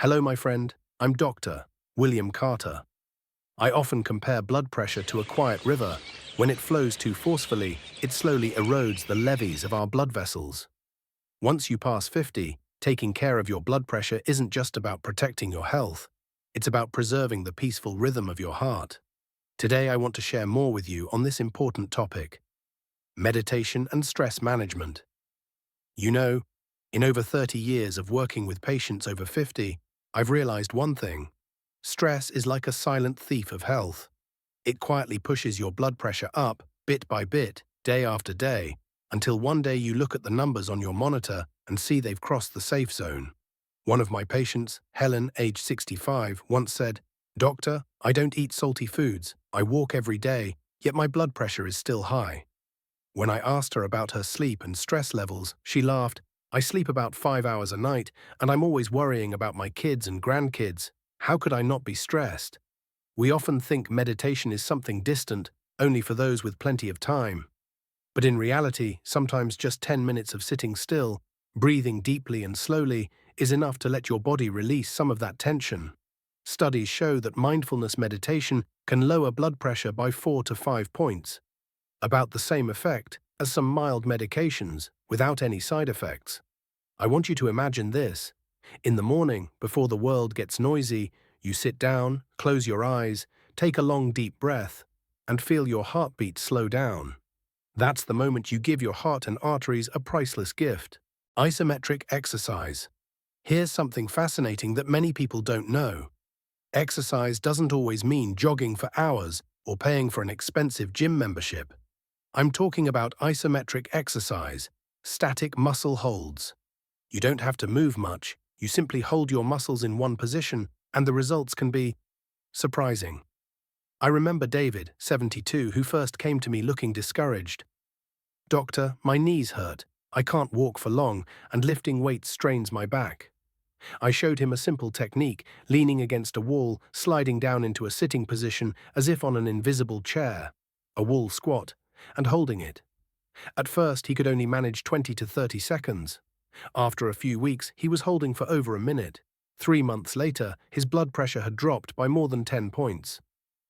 Hello, my friend. I'm Dr. William Carter. I often compare blood pressure to a quiet river. When it flows too forcefully, it slowly erodes the levees of our blood vessels. Once you pass 50, taking care of your blood pressure isn't just about protecting your health. It's about preserving the peaceful rhythm of your heart. Today, I want to share more with you on this important topic: meditation and stress management. You know, in over 30 years of working with patients over 50, I've realized one thing. Stress is like a silent thief of health. It quietly pushes your blood pressure up, bit by bit, day after day, until one day you look at the numbers on your monitor and see they've crossed the safe zone. One of my patients, Helen, age 65, once said, "Doctor, I don't eat salty foods. I walk every day, yet my blood pressure is still high." When I asked her about her sleep and stress levels, she laughed. "I sleep about 5 hours a night, and I'm always worrying about my kids and grandkids. How could I not be stressed?" We often think meditation is something distant, only for those with plenty of time. But in reality, sometimes just 10 minutes of sitting still, breathing deeply and slowly, is enough to let your body release some of that tension. Studies show that mindfulness meditation can lower blood pressure by 4 to 5 points, about the same effect as some mild medications, without any side effects. I want you to imagine this. In the morning, before the world gets noisy, you sit down, close your eyes, take a long deep breath, and feel your heartbeat slow down. That's the moment you give your heart and arteries a priceless gift. Isometric exercise. Here's something fascinating that many people don't know. Exercise doesn't always mean jogging for hours or paying for an expensive gym membership. I'm talking about isometric exercise, static muscle holds. You don't have to move much, you simply hold your muscles in one position, and the results can be surprising. I remember David, 72, who first came to me looking discouraged. "Doctor, my knees hurt. I can't walk for long, and lifting weights strains my back." I showed him a simple technique, leaning against a wall, sliding down into a sitting position as if on an invisible chair, a wall squat, and holding it. At first, he could only manage 20 to 30 seconds. After a few weeks, he was holding for over a minute. 3 months later, his blood pressure had dropped by more than 10 points.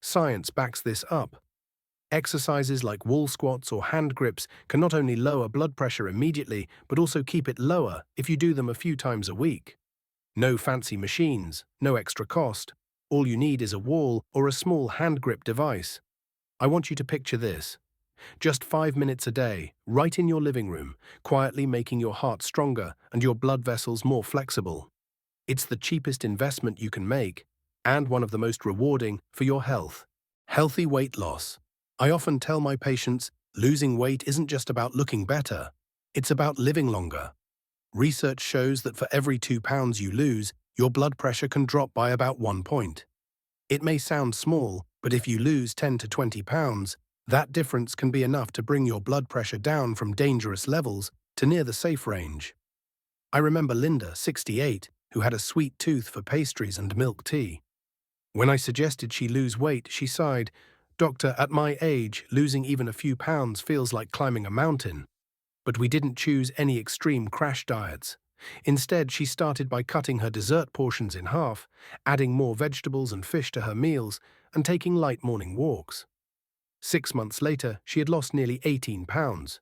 Science backs this up. Exercises like wall squats or hand grips can not only lower blood pressure immediately, but also keep it lower if you do them a few times a week. No fancy machines, no extra cost. All you need is a wall or a small hand grip device. I want you to picture this. Just 5 minutes a day, right in your living room, quietly making your heart stronger and your blood vessels more flexible. It's the cheapest investment you can make, and one of the most rewarding for your health. Healthy weight loss. I often tell my patients, losing weight isn't just about looking better, it's about living longer. Research shows that for every 2 pounds you lose, your blood pressure can drop by about 1 point. It may sound small, but if you lose 10 to 20 pounds, that difference can be enough to bring your blood pressure down from dangerous levels to near the safe range. I remember Linda, 68, who had a sweet tooth for pastries and milk tea. When I suggested she lose weight, she sighed, "Doctor, at my age, losing even a few pounds feels like climbing a mountain." But we didn't choose any extreme crash diets. Instead, she started by cutting her dessert portions in half, adding more vegetables and fish to her meals, and taking light morning walks. 6 months later, she had lost nearly 18 pounds.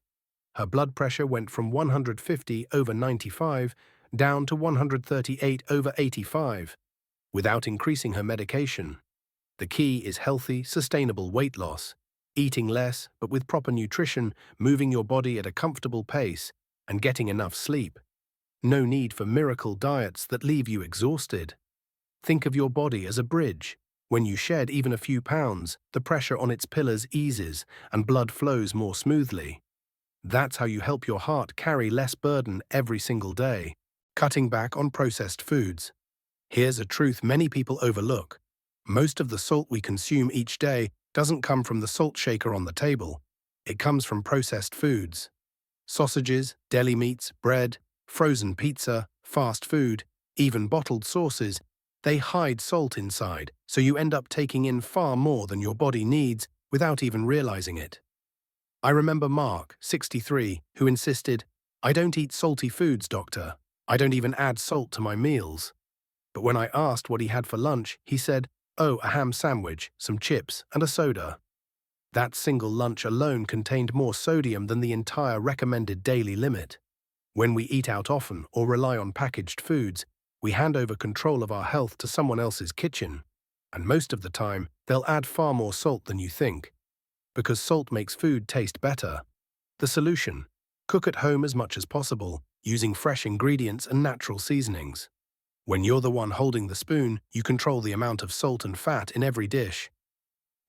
Her blood pressure went from 150 over 95 down to 138 over 85, without increasing her medication. The key is healthy, sustainable weight loss. Eating less, but with proper nutrition, moving your body at a comfortable pace, and getting enough sleep. No need for miracle diets that leave you exhausted. Think of your body as a bridge. When you shed even a few pounds, the pressure on its pillars eases and blood flows more smoothly. That's how you help your heart carry less burden every single day. Cutting back on processed foods. Here's a truth many people overlook. Most of the salt we consume each day doesn't come from the salt shaker on the table. It comes from processed foods. Sausages, deli meats, bread, frozen pizza, fast food, even bottled sauces, they hide salt inside, so you end up taking in far more than your body needs without even realizing it. I remember Mark, 63, who insisted, "I don't eat salty foods, doctor. I don't even add salt to my meals." But when I asked what he had for lunch, he said, "Oh, a ham sandwich, some chips, and a soda." That single lunch alone contained more sodium than the entire recommended daily limit. When we eat out often or rely on packaged foods, we hand over control of our health to someone else's kitchen. And most of the time, they'll add far more salt than you think. Because salt makes food taste better. The solution: cook at home as much as possible, using fresh ingredients and natural seasonings. When you're the one holding the spoon, you control the amount of salt and fat in every dish.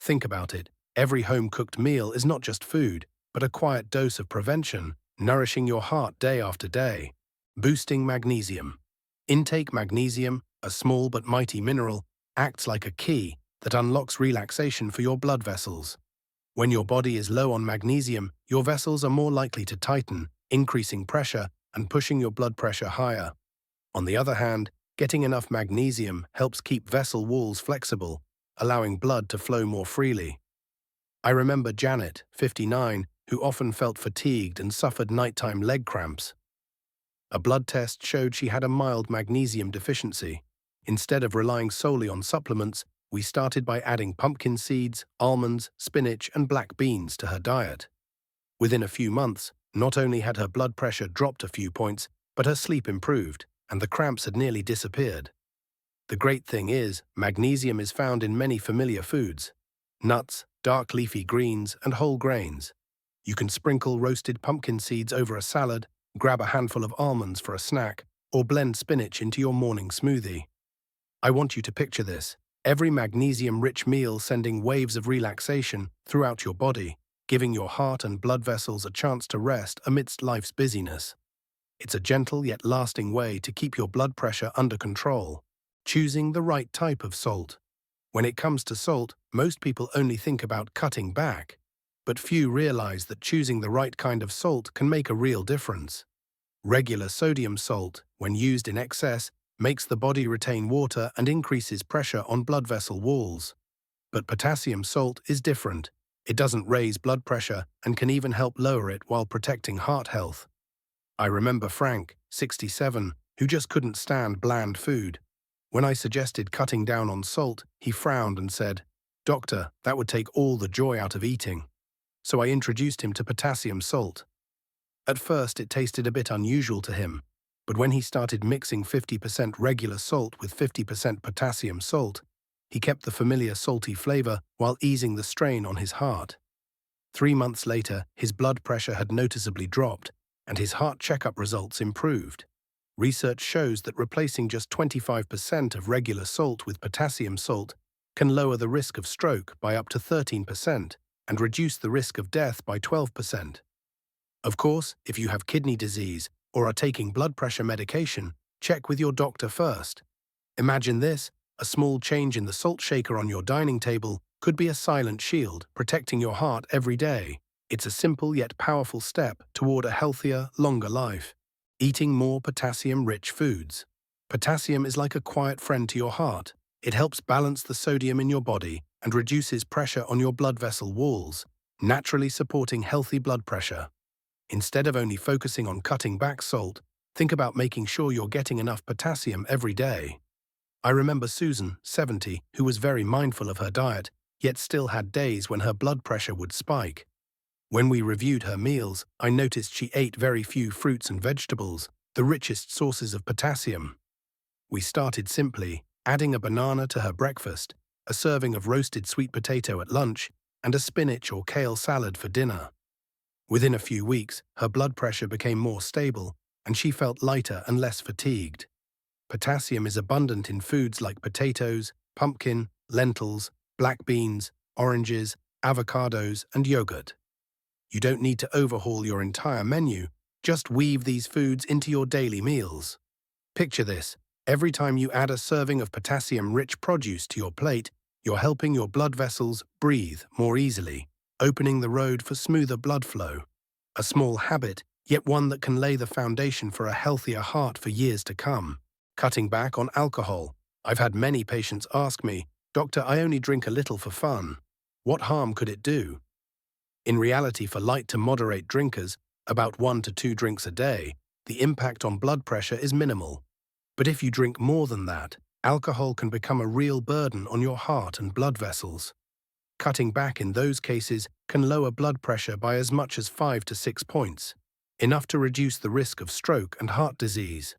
Think about it. Every home-cooked meal is not just food, but a quiet dose of prevention, nourishing your heart day after day. Boosting magnesium. Intake magnesium, a small but mighty mineral, acts like a key that unlocks relaxation for your blood vessels. When your body is low on magnesium, your vessels are more likely to tighten, increasing pressure and pushing your blood pressure higher. On the other hand, getting enough magnesium helps keep vessel walls flexible, allowing blood to flow more freely. I remember Janet, 59, who often felt fatigued and suffered nighttime leg cramps. A blood test showed she had a mild magnesium deficiency. Instead of relying solely on supplements, we started by adding pumpkin seeds, almonds, spinach, and black beans to her diet. Within a few months, not only had her blood pressure dropped a few points, but her sleep improved, and the cramps had nearly disappeared. The great thing is, magnesium is found in many familiar foods: nuts, dark leafy greens, and whole grains. You can sprinkle roasted pumpkin seeds over a salad, grab a handful of almonds for a snack, or blend spinach into your morning smoothie. I want you to picture this: every magnesium-rich meal sending waves of relaxation throughout your body, giving your heart and blood vessels a chance to rest amidst life's busyness. It's a gentle yet lasting way to keep your blood pressure under control. Choosing the right type of salt. When it comes to salt, most people only think about cutting back, but few realize that choosing the right kind of salt can make a real difference. Regular sodium salt, when used in excess, makes the body retain water and increases pressure on blood vessel walls. But potassium salt is different. It doesn't raise blood pressure and can even help lower it while protecting heart health. I remember Frank, 67, who just couldn't stand bland food. When I suggested cutting down on salt, he frowned and said, "Doctor, that would take all the joy out of eating." So I introduced him to potassium salt. At first, it tasted a bit unusual to him, but when he started mixing 50% regular salt with 50% potassium salt, he kept the familiar salty flavor while easing the strain on his heart. 3 months later, his blood pressure had noticeably dropped, and his heart checkup results improved. Research shows that replacing just 25% of regular salt with potassium salt can lower the risk of stroke by up to 13% and reduce the risk of death by 12%. Of course, if you have kidney disease or are taking blood pressure medication, check with your doctor first. Imagine this: a small change in the salt shaker on your dining table could be a silent shield protecting your heart every day. It's a simple yet powerful step toward a healthier, longer life. Eating more potassium-rich foods. Potassium is like a quiet friend to your heart. It helps balance the sodium in your body and reduces pressure on your blood vessel walls, naturally supporting healthy blood pressure. Instead of only focusing on cutting back salt, think about making sure you're getting enough potassium every day. I remember Susan, 70, who was very mindful of her diet, yet still had days when her blood pressure would spike. When we reviewed her meals, I noticed she ate very few fruits and vegetables, the richest sources of potassium. We started simply, adding a banana to her breakfast, a serving of roasted sweet potato at lunch, and a spinach or kale salad for dinner. Within a few weeks, her blood pressure became more stable, and she felt lighter and less fatigued. Potassium is abundant in foods like potatoes, pumpkin, lentils, black beans, oranges, avocados, and yogurt. You don't need to overhaul your entire menu, just weave these foods into your daily meals. Picture this: every time you add a serving of potassium-rich produce to your plate, you're helping your blood vessels breathe more easily, opening the road for smoother blood flow. A small habit, yet one that can lay the foundation for a healthier heart for years to come. Cutting back on alcohol. I've had many patients ask me, "Doctor, I only drink a little for fun. What harm could it do?" In reality, for light to moderate drinkers, about 1 to 2 drinks a day, the impact on blood pressure is minimal. But if you drink more than that, Alcohol can become a real burden on your heart and blood vessels. Cutting back in those cases can lower blood pressure by as much as 5 to 6 points, enough to reduce the risk of stroke and heart disease.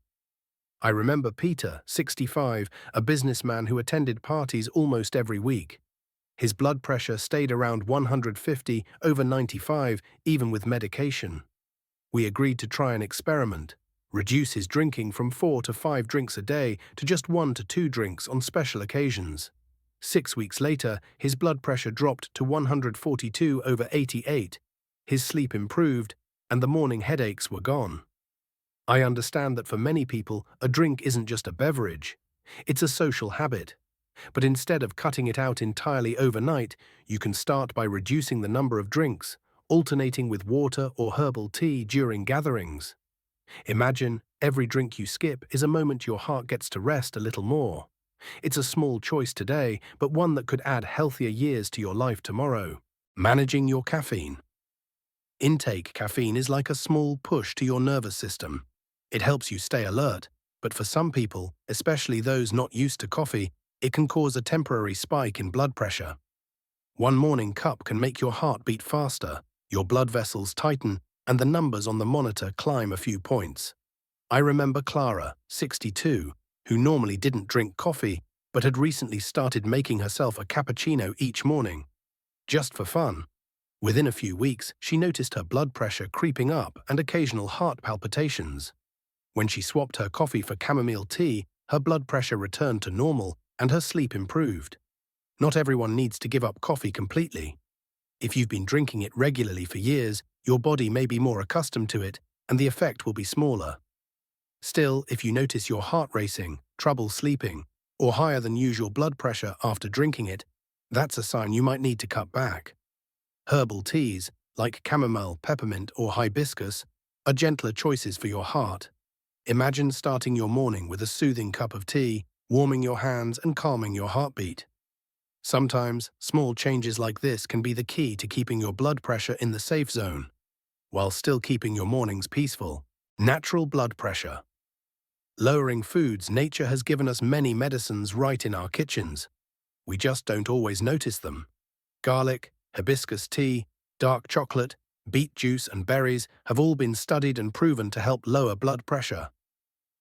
I remember Peter, 65, a businessman who attended parties almost every week. His blood pressure stayed around 150 over 95, even with medication. We agreed to try an experiment, reduce his drinking from 4 to 5 drinks a day to just 1 to 2 drinks on special occasions. 6 weeks later, his blood pressure dropped to 142 over 88, his sleep improved, and the morning headaches were gone. I understand that for many people, a drink isn't just a beverage. It's a social habit. But instead of cutting it out entirely overnight, you can start by reducing the number of drinks, alternating with water or herbal tea during gatherings. Imagine every drink you skip is a moment your heart gets to rest a little more. It's a small choice today, but one that could add healthier years to your life tomorrow. Managing your caffeine. Intake caffeine is like a small push to your nervous system. It helps you stay alert, but for some people, especially those not used to coffee, it can cause a temporary spike in blood pressure. One morning cup can make your heart beat faster, your blood vessels tighten, and the numbers on the monitor climb a few points. I remember Clara, 62, who normally didn't drink coffee, but had recently started making herself a cappuccino each morning, just for fun. Within a few weeks, she noticed her blood pressure creeping up and occasional heart palpitations. When she swapped her coffee for chamomile tea, her blood pressure returned to normal and her sleep improved. Not everyone needs to give up coffee completely. If you've been drinking it regularly for years, your body may be more accustomed to it, and the effect will be smaller. Still, if you notice your heart racing, trouble sleeping, or higher than usual blood pressure after drinking it, that's a sign you might need to cut back. Herbal teas, like chamomile, peppermint, or hibiscus, are gentler choices for your heart. Imagine starting your morning with a soothing cup of tea, warming your hands and calming your heartbeat. Sometimes, small changes like this can be the key to keeping your blood pressure in the safe zone, while still keeping your mornings peaceful. Natural blood pressure. Lowering foods. Nature has given us many medicines right in our kitchens. We just don't always notice them. Garlic, hibiscus tea, dark chocolate, beet juice and berries have all been studied and proven to help lower blood pressure.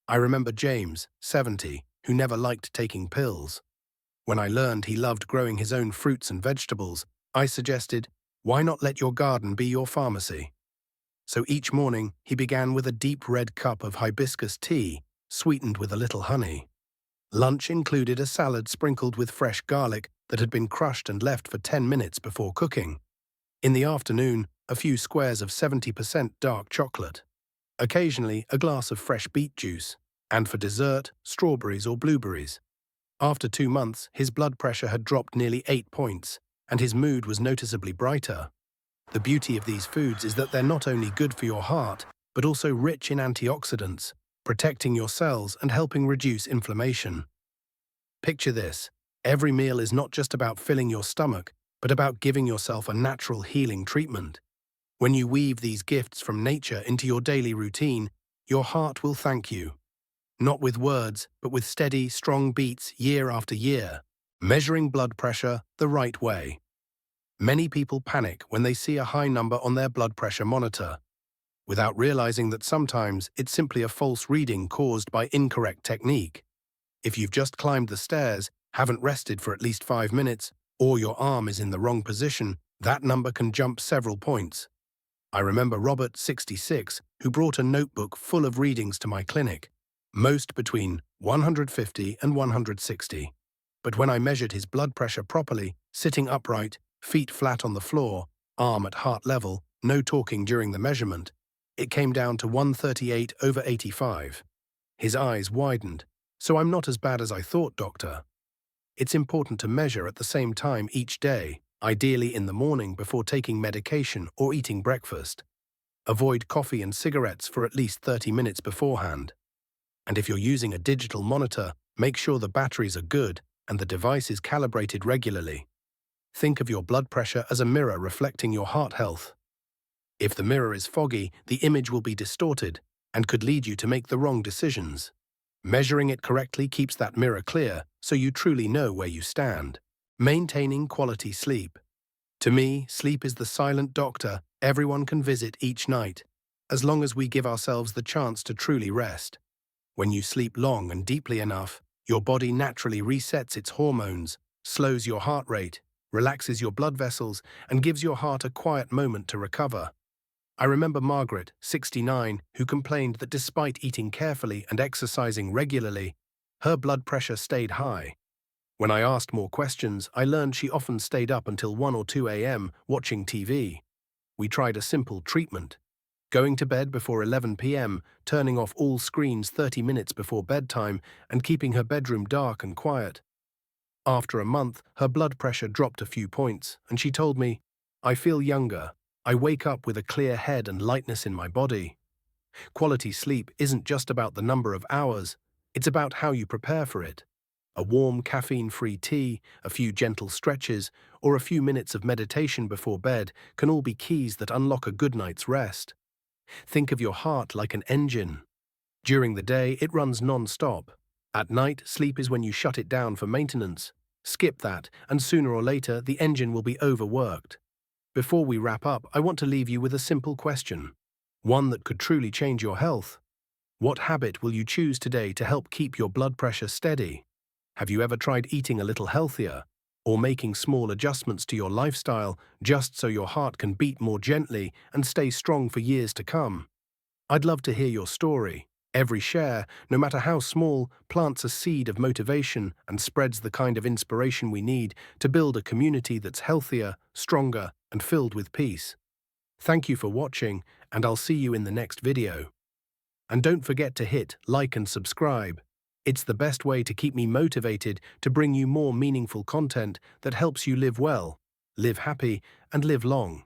I remember James, 70, who never liked taking pills. When I learned he loved growing his own fruits and vegetables, I suggested, why not let your garden be your pharmacy? So each morning, he began with a deep red cup of hibiscus tea, sweetened with a little honey. Lunch included a salad sprinkled with fresh garlic that had been crushed and left for 10 minutes before cooking. In the afternoon, a few squares of 70% dark chocolate. Occasionally, a glass of fresh beet juice. And for dessert, strawberries or blueberries. After 2 months, his blood pressure had dropped nearly 8 points, and his mood was noticeably brighter. The beauty of these foods is that they're not only good for your heart, but also rich in antioxidants, protecting your cells and helping reduce inflammation. Picture this: every meal is not just about filling your stomach, but about giving yourself a natural healing treatment. When you weave these gifts from nature into your daily routine, your heart will thank you. Not with words, but with steady, strong beats year after year, measuring blood pressure the right way. Many people panic when they see a high number on their blood pressure monitor, without realizing that sometimes it's simply a false reading caused by incorrect technique. If you've just climbed the stairs, haven't rested for at least 5 minutes, or your arm is in the wrong position, that number can jump several points. I remember Robert, 66, who brought a notebook full of readings to my clinic, most between 150 and 160. But when I measured his blood pressure properly, sitting upright, feet flat on the floor, arm at heart level, no talking during the measurement, it came down to 138 over 85. His eyes widened. So I'm not as bad as I thought, doctor. It's important to measure at the same time each day, ideally in the morning before taking medication or eating breakfast. Avoid coffee and cigarettes for at least 30 minutes beforehand. And if you're using a digital monitor, make sure the batteries are good and the device is calibrated regularly. Think of your blood pressure as a mirror reflecting your heart health. If the mirror is foggy, the image will be distorted and could lead you to make the wrong decisions. Measuring it correctly keeps that mirror clear so you truly know where you stand. Maintaining quality sleep. To me, sleep is the silent doctor everyone can visit each night, as long as we give ourselves the chance to truly rest. When you sleep long and deeply enough, your body naturally resets its hormones, slows your heart rate, relaxes your blood vessels, and gives your heart a quiet moment to recover. I remember Margaret, 69, who complained that despite eating carefully and exercising regularly, her blood pressure stayed high. When I asked more questions, I learned she often stayed up until 1 or 2 a.m. watching TV. We tried a simple treatment: going to bed before 11 p.m., turning off all screens 30 minutes before bedtime, and keeping her bedroom dark and quiet. After a month, her blood pressure dropped a few points, and she told me, "I feel younger. I wake up with a clear head and lightness in my body." Quality sleep isn't just about the number of hours, it's about how you prepare for it. A warm, caffeine-free tea, a few gentle stretches, or a few minutes of meditation before bed can all be keys that unlock a good night's rest. Think of your heart like an engine. During the day, it runs non-stop. At night, sleep is when you shut it down for maintenance. Skip that, and sooner or later, the engine will be overworked. Before we wrap up, I want to leave you with a simple question. One that could truly change your health. What habit will you choose today to help keep your blood pressure steady? Have you ever tried eating a little healthier, or making small adjustments to your lifestyle just so your heart can beat more gently and stay strong for years to come? I'd love to hear your story. Every share, no matter how small, plants a seed of motivation and spreads the kind of inspiration we need to build a community that's healthier, stronger, and filled with peace. Thank you for watching, and I'll see you in the next video. And don't forget to hit like and subscribe. It's the best way to keep me motivated to bring you more meaningful content that helps you live well, live happy, and live long.